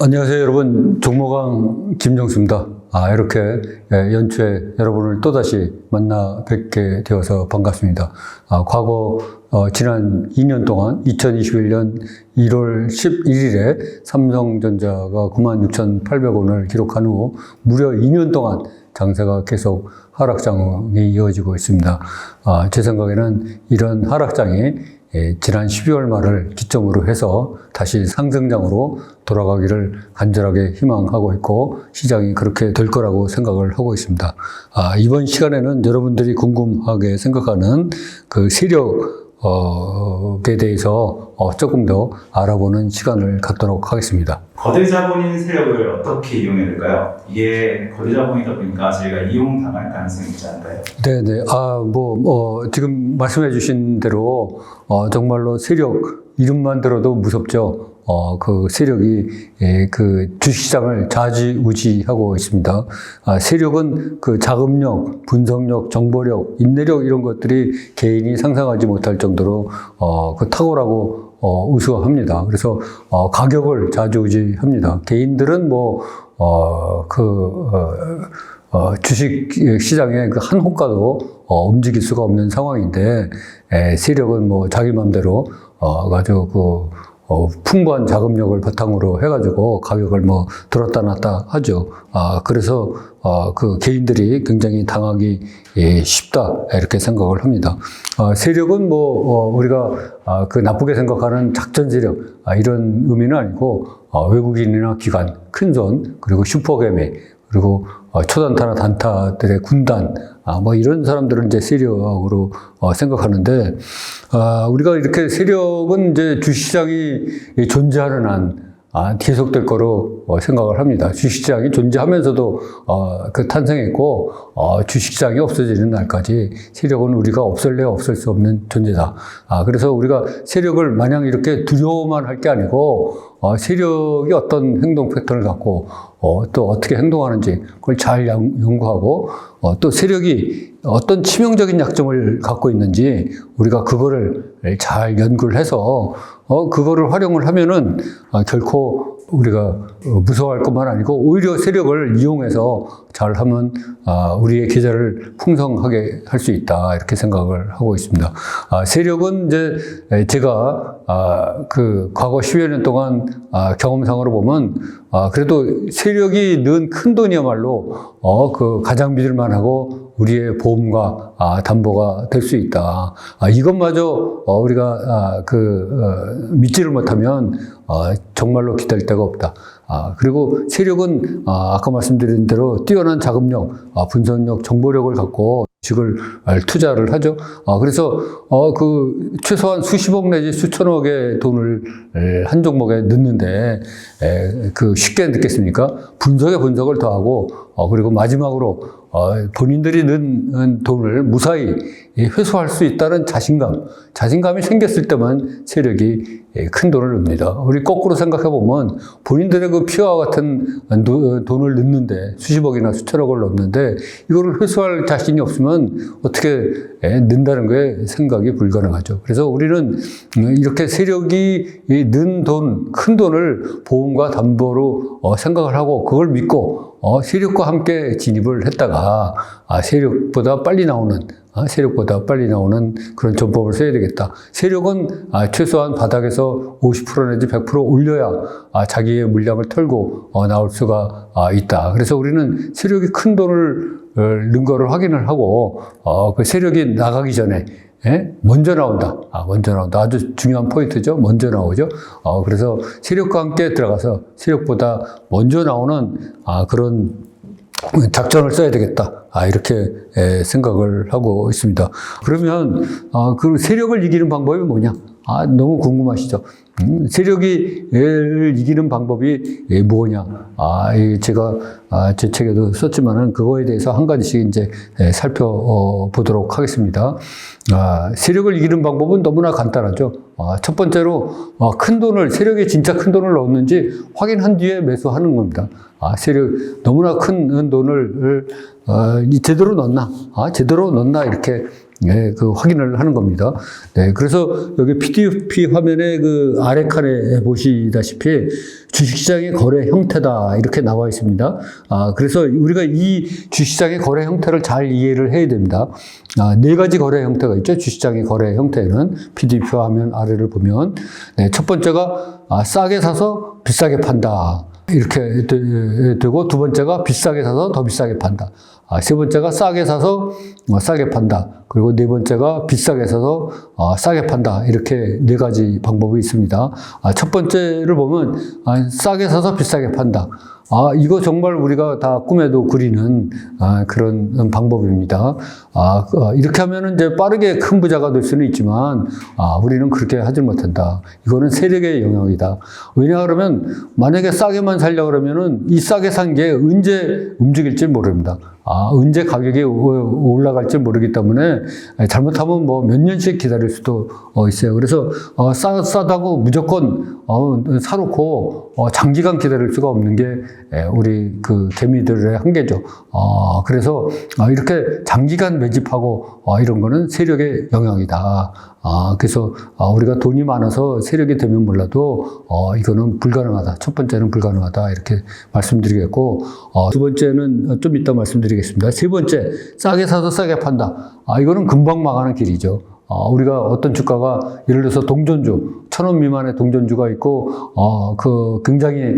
안녕하세요, 여러분. 종모강 김정수입니다. 이렇게 연초에 여러분을 또다시 만나 뵙게 되어서 반갑습니다. 과거 지난 2년 동안 2021년 1월 11일에 삼성전자가 96,800원을 기록한 후 무려 2년 동안 장세가 계속 하락장이 이어지고 있습니다. 제 생각에는 이런 하락장이 지난 12월 말을 기점으로 해서 다시 상승장으로 돌아가기를 간절하게 희망하고 있고 시장이 그렇게 될 거라고 생각을 하고 있습니다. 이번 시간에는 여러분들이 궁금하게 생각하는 그 세력에 대해서 조금 더 알아보는 시간을 갖도록 하겠습니다. 거대 자본인 세력을 어떻게 이용해야 될까요? 이게 거대 자본이다 보니까 저희가 이용당할 가능성이 있지 않을까요? 네네. 지금 말씀해 주신 대로, 정말로 세력, 이름만 들어도 무섭죠. 그 세력이, 그 주식시장을 좌지우지하고 있습니다. 세력은 그 자금력, 분석력, 정보력, 인내력 이런 것들이 개인이 상상하지 못할 정도로, 그 탁월하고, 우수합니다. 그래서, 가격을 좌지우지합니다. 개인들은 주식 시장의 그 한 호가도 움직일 수가 없는 상황인데, 세력은 자기 맘대로, 아주 풍부한 자금력을 바탕으로 해가지고 가격을 들었다 놨다 하죠. 그래서, 그 개인들이 굉장히 당하기 쉽다, 이렇게 생각을 합니다. 세력은 우리가, 그 나쁘게 생각하는 작전 세력, 이런 의미는 아니고, 외국인이나 기관, 큰손, 그리고 슈퍼개미, 그리고 초단타나 단타들의 군단, 이런 사람들은 이제 세력으로 생각하는데, 우리가 이렇게 세력은 이제 주식시장이 존재하는 한 계속될 거로 생각을 합니다. 주식시장이 존재하면서도 탄생했고, 주식시장이 없어지는 날까지 세력은 우리가 없앨래 없앨 수 없는 존재다. 그래서 우리가 세력을 마냥 이렇게 두려워만 할 게 아니고, 세력이 어떤 행동 패턴을 갖고, 또 어떻게 행동하는지 그걸 잘 연구하고, 또 세력이 어떤 치명적인 약점을 갖고 있는지 우리가 그거를 잘 연구를 해서 그거를 활용을 하면은 결코 우리가 무서워할 것만 아니고 오히려 세력을 이용해서 잘하면 우리의 계좌를 풍성하게 할 수 있다, 이렇게 생각을 하고 있습니다. 세력은 이제 제가 그 과거 10여 년 동안 경험상으로 보면 그래도 세력이 넣은 큰 돈이야말로 그 가장 믿을만하고 우리의 보험과 담보가 될 수 있다. 이것마저 우리가 믿지를 못하면 정말로 기댈 데가 없다. 그리고 세력은 아까 말씀드린 대로 뛰어난 자금력, 분석력, 정보력을 갖고 주식을 투자를 하죠. 그래서 최소한 수십억 내지 수천억의 돈을 한 종목에 넣는데 쉽게 넣겠습니까? 분석에 분석을 더하고 그리고 마지막으로 본인들이 넣은 돈을 무사히 회수할 수 있다는 자신감이 생겼을 때만 세력이 큰 돈을 넣습니다. 우리 거꾸로 생각해 보면 본인들의 그 피와 같은 돈을 넣는데 수십억이나 수천억을 넣는데 이거를 회수할 자신이 없으면 어떻게 넣는다는 거에 생각이 불가능하죠. 그래서 우리는 이렇게 세력이 넣은 돈, 큰 돈을 보험과 담보로 생각을 하고 그걸 믿고 세력과 함께 진입을 했다가 세력보다 빨리 나오는 그런 전법을 써야 되겠다. 세력은 최소한 바닥에서 50% 내지 100% 올려야 자기의 물량을 털고 나올 수가 있다. 그래서 우리는 세력이 큰 돈을 넣은 거를 확인을 하고 그 세력이 나가기 전에 먼저 나온다. 아주 중요한 포인트죠. 먼저 나오죠. 그래서 세력과 함께 들어가서 세력보다 먼저 나오는 그런 작전을 써야 되겠다. 이렇게 생각을 하고 있습니다. 그러면 그 세력을 이기는 방법이 뭐냐? 너무 궁금하시죠? 세력이 이기는 방법이 뭐냐? 제가 제 책에도 썼지만은 그거에 대해서 한 가지씩 이제 살펴보도록 하겠습니다. 세력을 이기는 방법은 너무나 간단하죠. 첫 번째로 큰 돈을, 세력이 진짜 큰 돈을 넣었는지 확인한 뒤에 매수하는 겁니다. 세력 너무나 큰 돈을 제대로 넣나 이렇게 그 확인을 하는 겁니다. 네, 그래서 여기 PDF 화면에 그 아래 칸에 보시다시피 주식시장의 거래 형태다 이렇게 나와 있습니다. 그래서 우리가 이 주식시장의 거래 형태를 잘 이해를 해야 됩니다. 네 가지 거래 형태가 있죠. 주식시장의 거래 형태는 PDF 화면 아래를 보면 네, 첫 번째가 싸게 사서 비싸게 판다. 이렇게 되고 두 번째가 비싸게 사서 더 비싸게 판다. 세 번째가 싸게 사서 싸게 판다. 그리고 네 번째가 비싸게 사서 싸게 판다. 이렇게 네 가지 방법이 있습니다. 첫 번째를 보면 싸게 사서 비싸게 판다. 이거 정말 우리가 다 꿈에도 그리는 그런 방법입니다. 이렇게 하면은 이제 빠르게 큰 부자가 될 수는 있지만, 우리는 그렇게 하지 못한다. 이거는 세력의 영역이다. 왜냐 그러면 만약에 싸게만 살려고 그러면은 이 싸게 산 게 언제 움직일지 모릅니다. 언제 가격이 올라갈지 모르기 때문에 잘못하면 뭐 몇 년씩 기다릴 수도 있어요. 그래서 싸다고 무조건 사놓고 장기간 기다릴 수가 없는 게 우리 그 개미들의 한계죠. 그래서 이렇게 장기간 매집하고 이런 거는 세력의 영역이다. 그래서 우리가 돈이 많아서 세력이 되면 몰라도 이거는 불가능하다. 첫 번째는 불가능하다. 이렇게 말씀드리겠고, 두 번째는 좀 이따 말씀드리겠습니다. 세 번째, 싸게 사서 싸게 판다. 이거는 금방 망하는 길이죠. 우리가 어떤 주가가 예를 들어서 동전주, 1,000원 미만의 동전주가 있고, 굉장히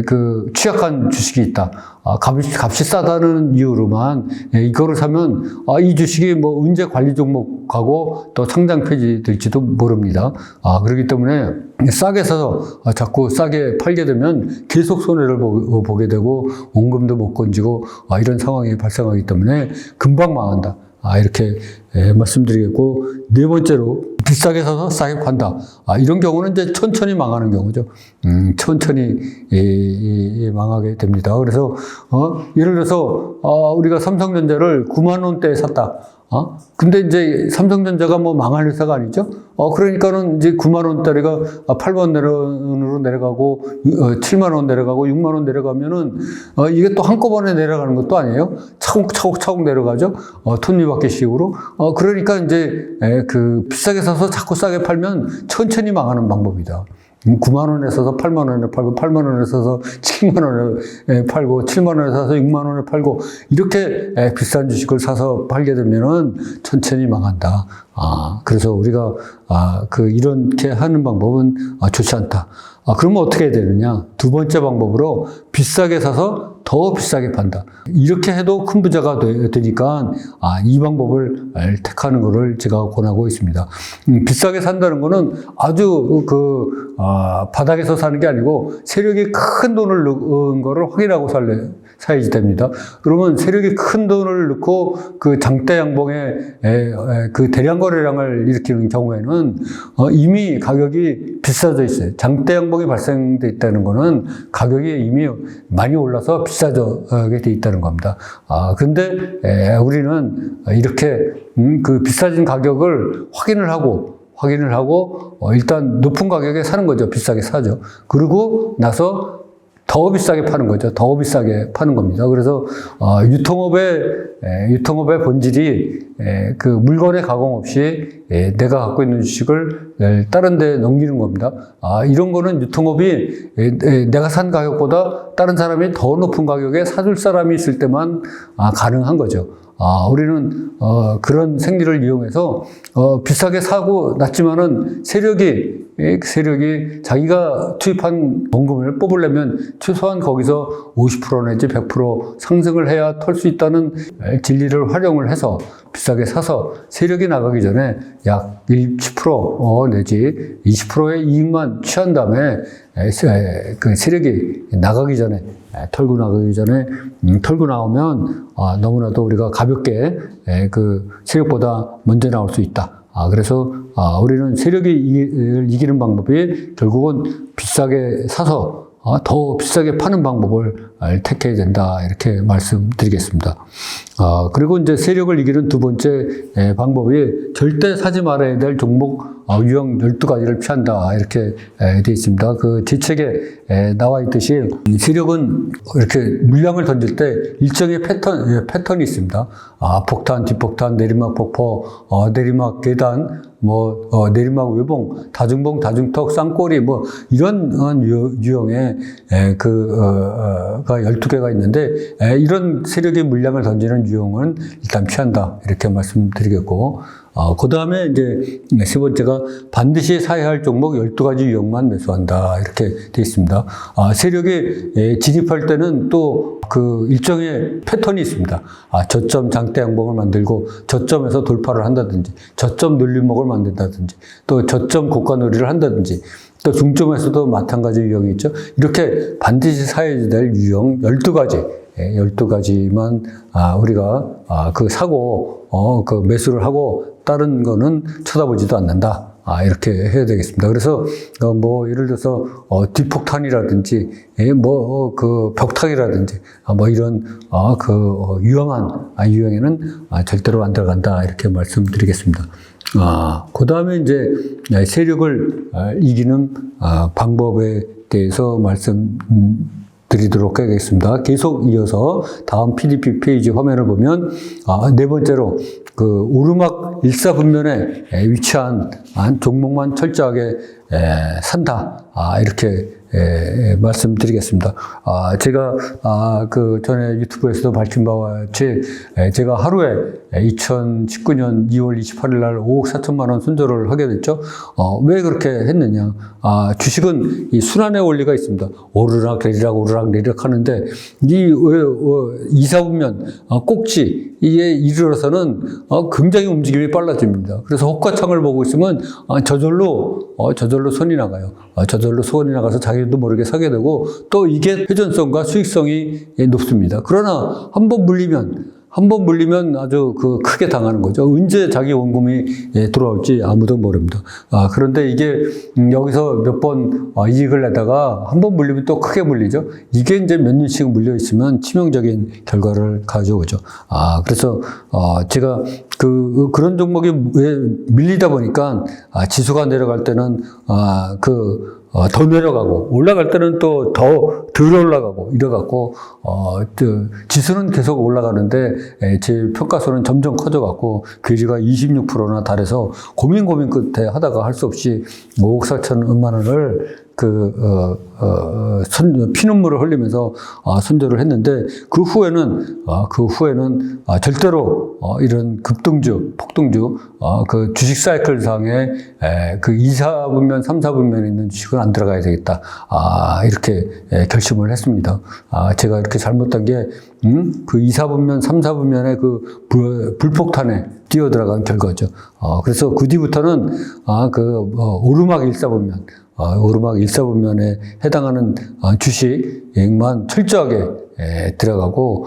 그 취약한 주식이 있다. 값이 싸다는 이유로만 이거를 사면 이 주식이 뭐 언제 관리 종목하고 또 상장 폐지될지도 모릅니다. 그렇기 때문에 싸게 사서 자꾸 싸게 팔게 되면 계속 손해를 보게 되고 원금도 못 건지고 이런 상황이 발생하기 때문에 금방 망한다. 이렇게 말씀드리겠고, 네 번째로 비싸게 사서 싸게 판다. 이런 경우는 이제 천천히 망하는 경우죠. 천천히 망하게 됩니다. 그래서 예를 들어서 우리가 삼성전자를 9만 원대에 샀다. 근데 이제 삼성전자가 뭐 망할 회사가 아니죠. 그러니까는 이제 9만 원짜리가 8만 원으로 내려가고 7만 원 내려가고 6만 원 내려가면은 이게 또 한꺼번에 내려가는 것도 아니에요. 차곡차곡 내려가죠. 톱니바퀴식으로. 그러니까 이제 그 비싸게 사서 자꾸 싸게 팔면 천천히 망하는 방법이다. 9만 원에 사서 8만 원에 팔고 8만 원에 사서 7만 원에 팔고 7만 원에 사서 6만 원에 팔고 이렇게 비싼 주식을 사서 팔게 되면은 천천히 망한다. 그래서 우리가 이렇게 하는 방법은 좋지 않다. 그러면 어떻게 해야 되느냐? 두 번째 방법으로 비싸게 사서 더 비싸게 판다. 이렇게 해도 큰 부자가 되니까 이 방법을 택하는 것을 제가 권하고 있습니다. 비싸게 산다는 거는 아주 바닥에서 사는 게 아니고 세력이 큰 돈을 넣은 거를 확인하고 사야지 됩니다. 그러면 세력이 큰 돈을 넣고 그 장대 양봉에 그 대량 거래량을 일으키는 경우에는 이미 가격이 비싸져 있어요. 장대 양봉이 발생돼 있다는 거는 가격이 이미 많이 올라서 비싸게 돼 있다는 겁니다. 근데 우리는 이렇게 그 비싸진 가격을 확인을 하고 일단 높은 가격에 사는 거죠. 비싸게 사죠. 그러고 나서 더 비싸게 파는 거죠. 더 비싸게 파는 겁니다. 그래서 유통업의 본질이 그 물건의 가공 없이 내가 갖고 있는 주식을 다른 데 넘기는 겁니다. 이런 거는 유통업이 내가 산 가격보다 다른 사람이 더 높은 가격에 사줄 사람이 있을 때만 가능한 거죠. 우리는 그런 생리를 이용해서 비싸게 사고 났지만은 세력이 자기가 투입한 원금을 뽑으려면 최소한 거기서 50% 내지 100% 상승을 해야 털 수 있다는 진리를 활용을 해서 비싸게 사서 세력이 나가기 전에 약 10% 내지 20%의 이익만 취한 다음에 그 세력이 나가기 전에 털고 나오면 너무나도 우리가 가볍게 그 세력보다 먼저 나올 수 있다. 그래서 우리는 세력이 이기는 방법이 결국은 비싸게 사서 더 비싸게 파는 방법을 택해야 된다. 이렇게 말씀드리겠습니다. 그리고 이제 세력을 이기는 두 번째 방법이 절대 사지 말아야 될 종목 유형 12가지를 피한다. 이렇게 되어 있습니다. 그 제책에 나와 있듯이 세력은 이렇게 물량을 던질 때 일정의 패턴이 있습니다. 폭탄, 뒷폭탄, 내리막 폭포, 내리막 계단, 내리막 외봉, 다중봉, 다중턱, 쌍꼬리, 이런 유형의 가 12개가 있는데, 이런 세력의 물량을 던지는 유형은 일단 피한다. 이렇게 말씀드리겠고, 그 다음에 이제 세 번째가 반드시 사야 할 종목 12가지 유형만 매수한다. 이렇게 되어 있습니다. 세력에 진입할 때는 또 그 일정의 패턴이 있습니다. 저점 장대 양봉을 만들고 저점에서 돌파를 한다든지, 저점 눌림목을 만든다든지, 또 저점 고가 놀이를 한다든지, 또 중점에서도 마찬가지 유형이 있죠. 이렇게 반드시 사야 될 유형 12가지. 12가지만 우리가 사고 그 매수를 하고 다른 거는 쳐다보지도 않는다. 이렇게 해야 되겠습니다. 그래서 예를 들어서 뒷폭탄이라든지 그 벽타기라든지 이런 유형한 유형에는 절대로 안 들어간다. 이렇게 말씀드리겠습니다. 그 다음에 이제 세력을 이기는 방법에 대해서 드리도록 하겠습니다. 계속 이어서 다음 PDP 페이지 화면을 보면 네 번째로 그 오르막 일사분면에 위치한 종목만 철저하게 산다. 이렇게 말씀드리겠습니다. 제가 그 전에 유튜브에서도 밝힌 바와 같이 제가 하루에 2019년 2월 28일 날 5억 4천만 원 손절을 하게 됐죠. 왜 그렇게 했느냐? 주식은 이 순환의 원리가 있습니다. 오르락 내리락 하는데 이 이사분면 꼭지 이에 이르러서는 굉장히 움직임이 빨라집니다. 그래서 호가창을 보고 있으면 저절로 손이 나가요. 저절로 손이 나가서 자기도 모르게 사게 되고 또 이게 회전성과 수익성이 높습니다. 그러나 한번 물리면 아주 크게 당하는 거죠. 언제 자기 원금이 돌아올지 아무도 모릅니다. 그런데 이게 여기서 몇 번 이익을 내다가 한번 물리면 또 크게 물리죠. 이게 이제 몇 년씩 물려 있으면 치명적인 결과를 가져오죠. 그래서 제가 그런 종목이 밀리다 보니까 지수가 내려갈 때는 더 내려가고 올라갈 때는 또 더 덜 올라가고 이래갖고 지수는 계속 올라가는데 제 평가손은 점점 커져갖고 괴리가 26%나 달해서 고민 끝에 하다가 할 수 없이 5억 4천만 원을 피눈물을 흘리면서 손절을 했는데 그 후에는 절대로 이런 급등주, 폭등주, 그 주식 사이클상에 그 2, 4분면, 3, 4분면에 있는 주식은 안 들어가야 되겠다. 이렇게 결심을 했습니다. 제가 이렇게 잘못한 게 그 2, 4분면, 3, 4분면의 그 불폭탄에 뛰어들어간 결과죠. 그래서 그 뒤부터는 오르막 1사분면에 해당하는 주식만 철저하게 들어가고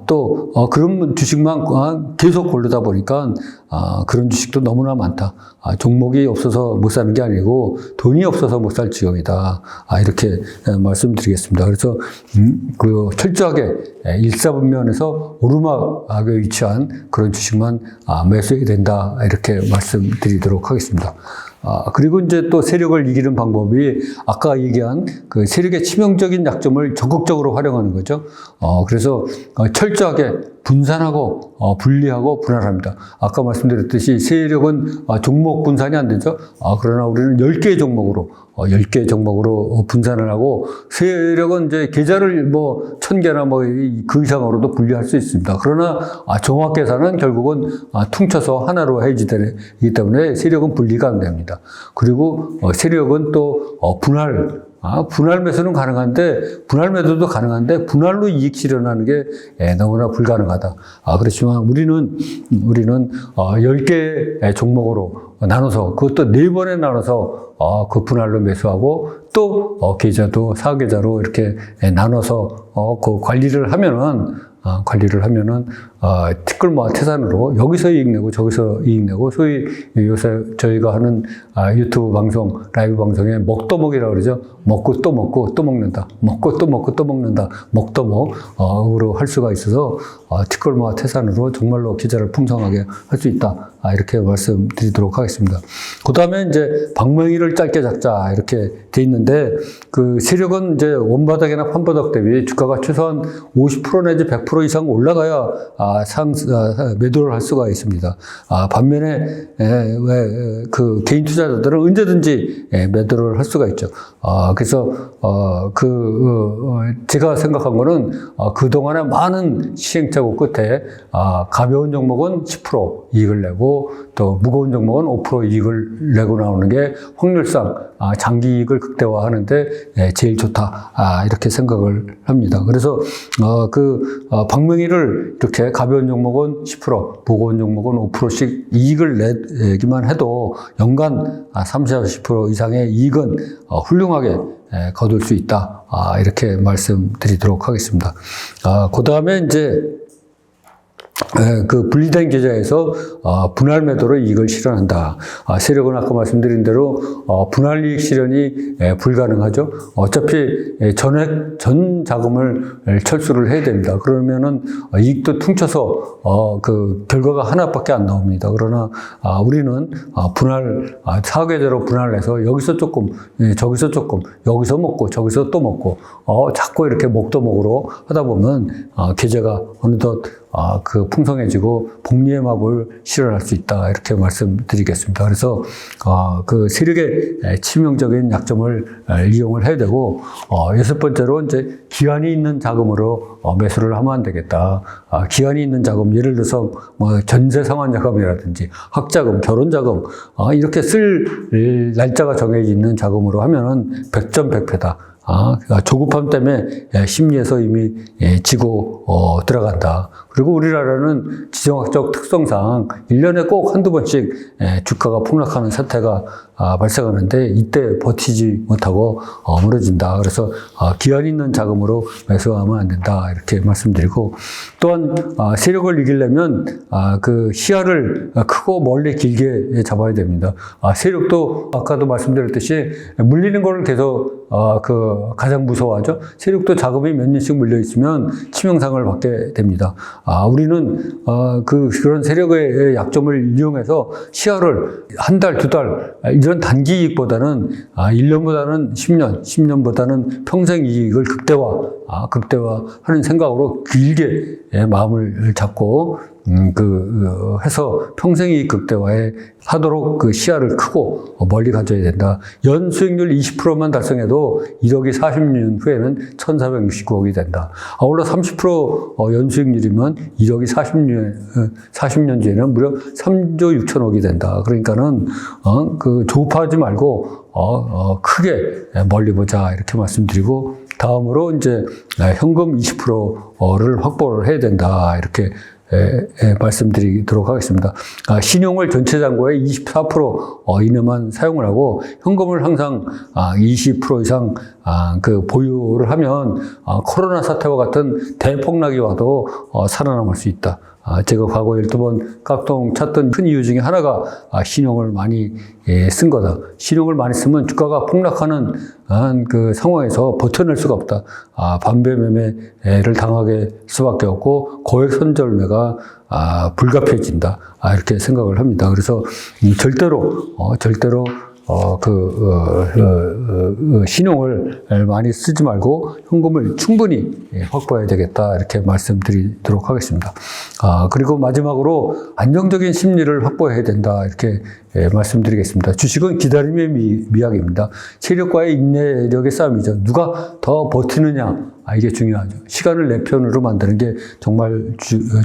또 그런 주식만 계속 고르다 보니까 그런 주식도 너무나 많다. 종목이 없어서 못 사는 게 아니고 돈이 없어서 못 살 지경이다. 이렇게 말씀드리겠습니다. 그래서 철저하게 일사분면에서 오르막에 위치한 그런 주식만 매수해야 된다. 이렇게 말씀드리도록 하겠습니다. 그리고 이제 또 세력을 이기는 방법이 아까 얘기한 그 세력의 치명적인 약점을 적극적으로 활용하는 거죠. 그래서 철저하게 분산하고 분리하고 분할합니다. 아까 말씀드렸듯이 세력은 종목 분산이 안 되죠. 그러나 우리는 10개의 종목으로 분산을 하고 세력은 이제 계좌를 1000개나 그 이상으로도 분리할 수 있습니다. 그러나 종합 계산은 결국은 퉁쳐서 하나로 해지되기 때문에 세력은 분리가 안 됩니다. 그리고 세력은 또 분할 매수는 가능한데, 분할 매도도 가능한데, 분할로 이익 실현하는 게 너무나 불가능하다. 그렇지만 우리는 10개의 종목으로 나눠서, 그것도 4번에 나눠서, 그 분할로 매수하고, 또, 계좌도, 사계좌로 이렇게 나눠서, 그 관리를 하면은, 티끌모아 태산으로 여기서 이익 내고 저기서 이익 내고 소위 요새 저희가 하는 유튜브 방송, 라이브 방송에 먹도먹이라고 그러죠. 먹고 또 먹고 또 먹는다. 먹고 또 먹고 또 먹는다. 먹도먹으로 할 수가 있어서 티끌모아 태산으로 정말로 계좌를 풍성하게 할 수 있다. 이렇게 말씀드리도록 하겠습니다. 그 다음에 이제 방망이를 짧게 잡자 이렇게 돼 있는데 그 세력은 이제 원바닥이나 판바닥 대비 주가가 최소한 50% 내지 100% 이상 올라가야 매도를 할 수가 있습니다. 반면에 그 개인 투자자들은 언제든지 매도를 할 수가 있죠. 그래서 제가 생각한 거는 그동안에 많은 시행착오 끝에 가벼운 종목은 10% 이익을 내고 또 무거운 종목은 5% 이익을 내고 나오는 게 확률상 장기 이익을 극대화하는데 제일 좋다 이렇게 생각을 합니다. 그래서 방망이를 이렇게 가벼운 종목은 10% 무거운 종목은 5%씩 이익을 내기만 해도 연간 30-40% 이상의 이익은 훌륭하게 거둘 수 있다 이렇게 말씀드리도록 하겠습니다. 그 다음에 이제 그 분리된 계좌에서 분할 매도로 이익을 실현한다. 세력은 아까 말씀드린 대로 분할 이익 실현이 불가능하죠. 어차피 전 자금을 철수를 해야 됩니다. 그러면은 이익도 퉁쳐서 그 결과가 하나밖에 안 나옵니다. 그러나 우리는 사계대로 분할해서 여기서 조금, 저기서 조금, 여기서 먹고 저기서 또 먹고 자꾸 이렇게 먹도먹으로 하다 보면 계좌가 어느덧 그 풍성해지고 복리의 마법을 실현할 수 있다 이렇게 말씀드리겠습니다. 그래서 그 세력의 치명적인 약점을 이용을 해야 되고 여섯 번째로 이제 기한이 있는 자금으로 매수를 하면 안 되겠다. 기한이 있는 자금 예를 들어서 뭐 전세 상환 자금이라든지 학자금, 결혼 자금 이렇게 쓸 날짜가 정해져 있는 자금으로 하면은 100점 100패다. 조급함 때문에 심리에서 이미 지고 들어간다. 그리고 우리나라는 지정학적 특성상 1년에 꼭 한두 번씩 주가가 폭락하는 사태가 발생하는데 이때 버티지 못하고 무너진다. 그래서 기한 있는 자금으로 매수하면 안 된다. 이렇게 말씀드리고 또한 세력을 이기려면 그 시야를 크고 멀리 길게 잡아야 됩니다. 세력도 아까도 말씀드렸듯이 물리는 거를 계속 가장 무서워하죠. 세력도 자금이 몇 년씩 물려 있으면 치명상을 받게 됩니다. 우리는 그런 세력의 약점을 이용해서 시야를 한 달, 두 달 이런 단기 이익보다는 1년보다는 10년, 10년보다는 평생 이익을 극대화하는 생각으로 길게 마음을 잡고 해서 평생 이익 극대화에 하도록 그 시야를 크고 멀리 가져야 된다. 연 수익률 20%만 달성해도 1억이 40년 후에는 1,469억이 된다. 아울러 30% 연수익률이면 1억이 40년 뒤에는 무려 3조 6천억이 된다. 그러니까는 조급하지 말고 크게 멀리 보자 이렇게 말씀드리고 다음으로 이제 현금 20%를 확보를 해야 된다 이렇게 말씀드리도록 하겠습니다. 신용을 전체 잔고의 24% 이내만 사용을 하고 현금을 항상 20% 이상 그 보유를 하면 코로나 사태와 같은 대폭락이 와도 살아남을 수 있다. 제가 과거에 12번 깍통 찼던 큰 이유 중에 하나가 신용을 많이 쓴 거다. 신용을 많이 쓰면 주가가 폭락하는 그 상황에서 버텨낼 수가 없다. 반배 매매를 당하게 수밖에 없고 고액 선절매가 불가피해진다. 이렇게 생각을 합니다. 그래서 절대로 신용을 많이 쓰지 말고 현금을 충분히 확보해야 되겠다 이렇게 말씀드리도록 하겠습니다. 그리고 마지막으로 안정적인 심리를 확보해야 된다 이렇게 말씀드리겠습니다. 주식은 기다림의 미학입니다. 체력과의 인내력의 싸움이죠. 누가 더 버티느냐 이게 중요하죠. 시간을 내 편으로 만드는 게 정말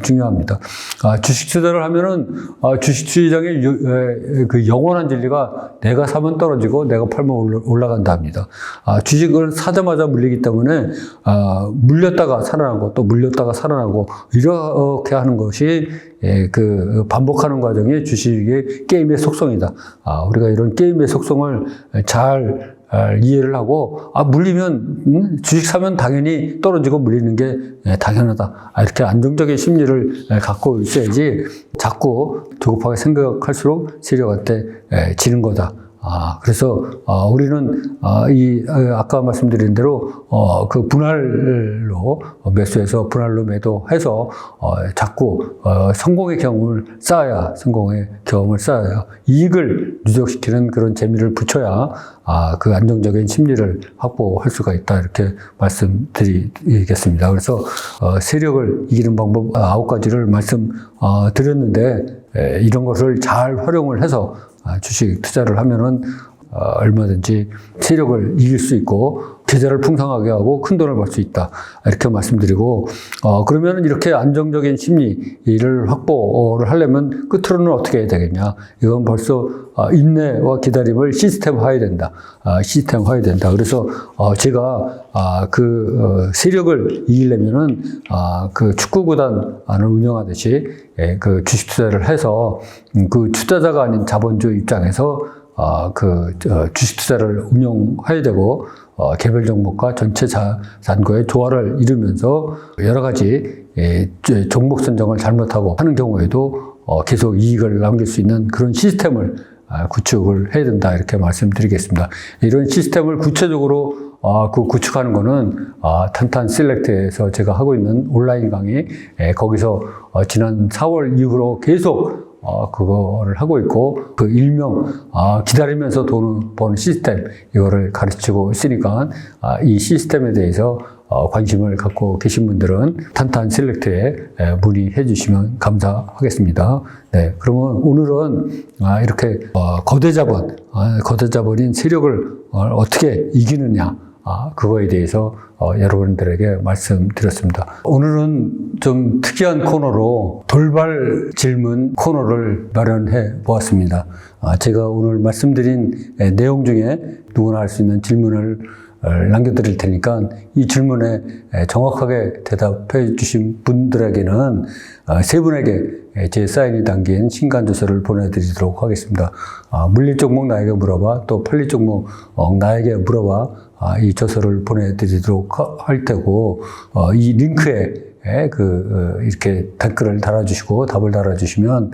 중요합니다. 주식 투자를 하면은 주식 시장의 그 영원한 진리가 내가 사면 떨어지고 내가 팔면 올라간다 합니다. 주식을 사자마자 물리기 때문에 물렸다가 살아나고 또 물렸다가 살아나고 이렇게 하는 것이 그 반복하는 과정이 주식의 게임의 속성이다. 우리가 이런 게임의 속성을 잘 이해를 하고 물리면 주식 사면 당연히 떨어지고 물리는 게 당연하다. 이렇게 안정적인 심리를 갖고 있어야지 자꾸 조급하게 생각할수록 세력한테 지는 거다. 그래서 우리는 아까 말씀드린 대로 그 분할로 매수해서 분할로 매도해서 자꾸 성공의 경험을 쌓아야 이익을 누적시키는 그런 재미를 붙여야 그 안정적인 심리를 확보할 수가 있다 이렇게 말씀드리겠습니다. 그래서 세력을 이기는 방법 9가지를 말씀드렸는데 이런 것을 잘 활용을 해서 주식 투자를 하면은 얼마든지 세력을 이길 수 있고 계좌를 풍성하게 하고 큰 돈을 벌 수 있다 이렇게 말씀드리고 그러면 이렇게 안정적인 심리를 확보를 하려면 끝으로는 어떻게 해야 되겠냐? 이건 벌써 인내와 기다림을 시스템화해야 된다. 그래서 제가 그 세력을 이기려면은 그 축구 구단을 운영하듯이 그 주식 투자를 해서 그 투자자가 아닌 자본주 입장에서 주식 투자를 운영해야 되고, 개별 종목과 전체 자산과의 조화를 이루면서 여러 가지 종목 선정을 잘못하고 하는 경우에도 계속 이익을 남길 수 있는 그런 시스템을 구축을 해야 된다 이렇게 말씀드리겠습니다. 이런 시스템을 구체적으로 구축하는 거는 탄탄 셀렉트에서 제가 하고 있는 온라인 강의 거기서 지난 4월 이후로 계속 그거를 하고 있고, 그 일명, 기다리면서 돈을 버는 시스템, 이거를 가르치고 있으니까, 이 시스템에 대해서, 관심을 갖고 계신 분들은 탄탄 셀렉트에 문의해 주시면 감사하겠습니다. 네. 그러면 오늘은, 이렇게, 거대 자본인 세력을 어떻게 이기느냐, 그거에 대해서 여러분들에게 말씀드렸습니다. 오늘은 좀 특이한 코너로 돌발 질문 코너를 마련해 보았습니다. 제가 오늘 말씀드린 내용 중에 누구나 할 수 있는 질문을 남겨드릴 테니까 이 질문에 정확하게 대답해 주신 분들에게는 세 분에게 제 사인이 담긴 신간조서를 보내드리도록 하겠습니다. 물리 종목 나에게 물어봐, 또 판리 종목 나에게 물어봐, 이 조서를 보내드리도록 할 테고, 이 링크에 이렇게 댓글을 달아주시고 답을 달아주시면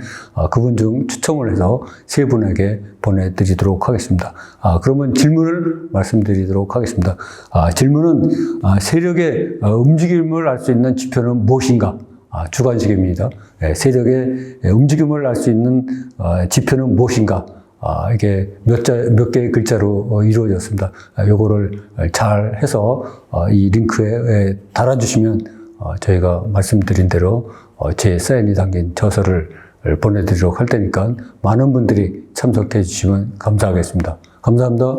그분 중 추첨을 해서 세 분에게 보내드리도록 하겠습니다. 그러면 질문을 말씀드리도록 하겠습니다. 질문은 세력의 움직임을 알 수 있는 지표는 무엇인가? 주관식입니다. 세력의 움직임을 알 수 있는 지표는 무엇인가? 이게 몇 개의 글자로 이루어졌습니다. 요거를 잘 해서 이 링크에 달아주시면 저희가 말씀드린 대로 제 사인이 담긴 저서를 보내드리도록 할 테니까 많은 분들이 참석해 주시면 감사하겠습니다. 감사합니다.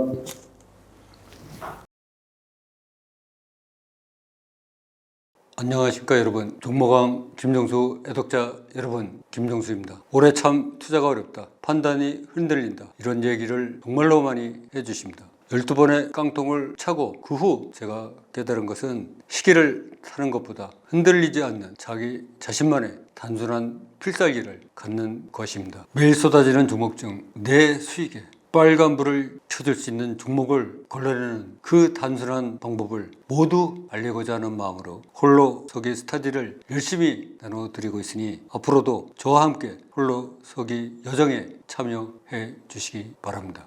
안녕하십니까 여러분. 종목왕 김정수 애독자 여러분, 김정수입니다. 올해 참 투자가 어렵다, 판단이 흔들린다, 이런 얘기를 정말로 많이 해주십니다. 12번의 깡통을 차고 그 후 제가 깨달은 것은 시계를 타는 것보다 흔들리지 않는 자기 자신만의 단순한 필살기를 갖는 것입니다. 매일 쏟아지는 종목 중 내 수익에 빨간불을 켜줄 수 있는 종목을 걸러내는 그 단순한 방법을 모두 알리고자 하는 마음으로 홀로 서기 스타디를 열심히 나눠드리고 있으니 앞으로도 저와 함께 홀로 서기 여정에 참여해 주시기 바랍니다.